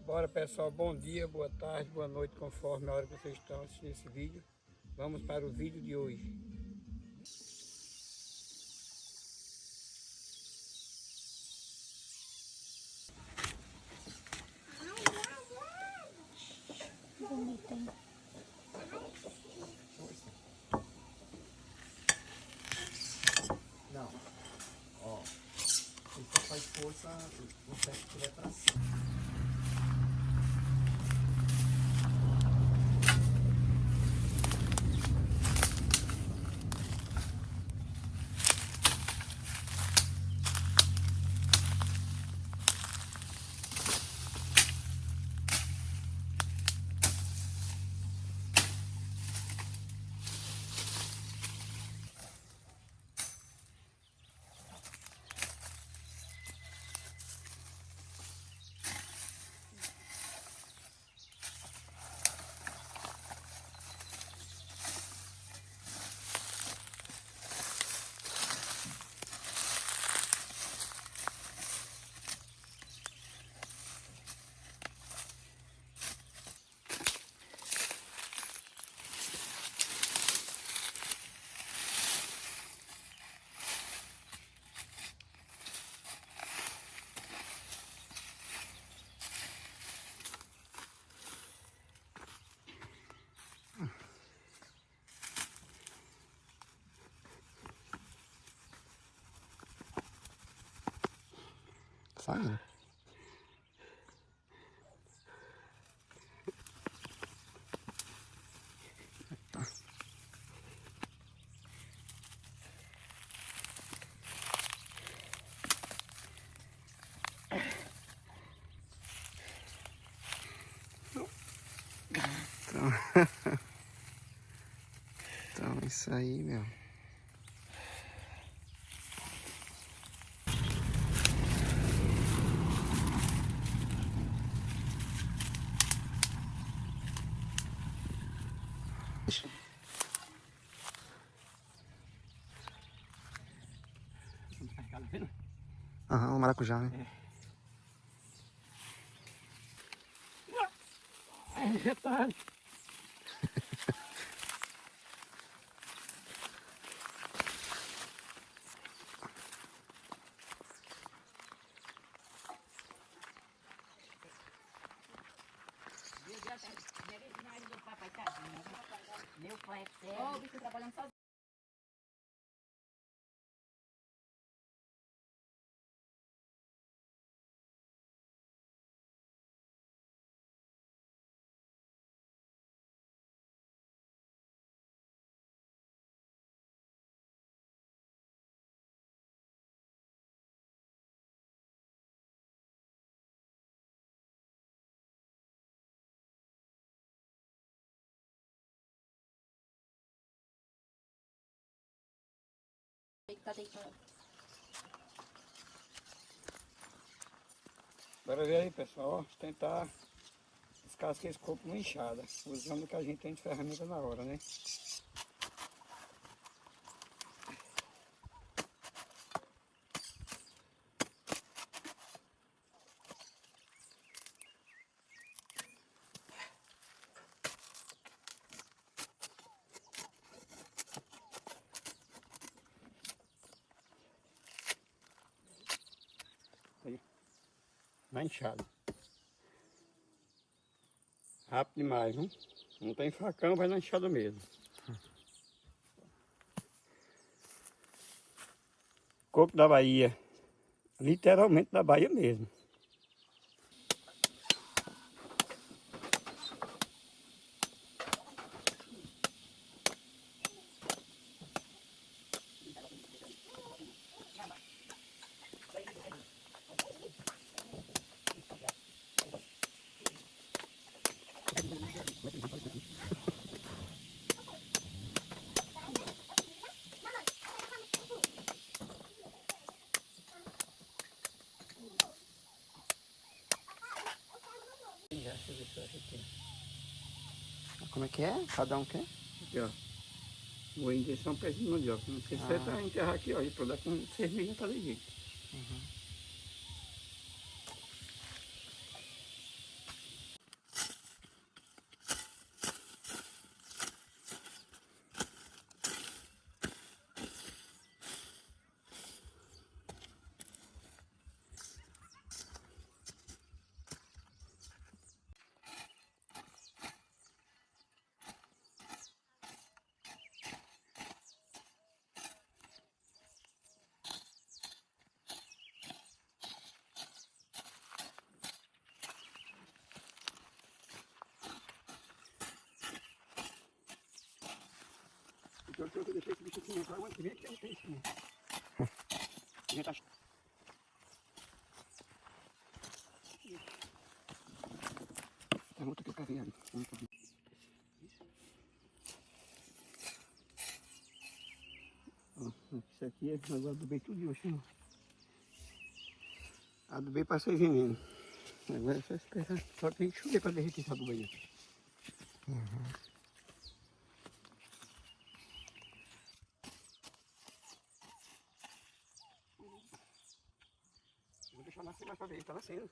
Bora pessoal, bom dia, boa tarde, boa noite, conforme a hora que vocês estão assistindo esse vídeo. Vamos para o vídeo de hoje. Bonita, hein? Não, ó, ele só faz força no pé que estiver pra cima. Saindo. Tá. Então, isso aí, meu. Aham, o maracujá, né? Retalho. Meu pai é sério. Ô, o bicho trabalhando sozinho. Tá deitando. Bora ver aí pessoal, ó, tentar descascar esse coco numa enxada, usando o que a gente tem de ferramenta na hora, né? Aí, na enxada. Rápido demais, não? Não tem facão, vai na enxada mesmo. Coco da Bahia. Literalmente da Bahia mesmo. Como é que é? Cada um quer? Aqui, ó. Vou injeção um pezinho de mandioca. Não sei se você tá enterrar aqui, ó. E pra dar com cerveja tá de jeito. que tinha agora, o ano que vem que não tem cimento. Já tá... Tem outra que eu quero ali. Ó, isso aqui é eu adubei tudo de hoje. Adubei para ser veneno. Agora é só esperar. Só tem que chover para derreter essa adubo aí. Vou deixar nascer mais para ver, ele tá nascendo.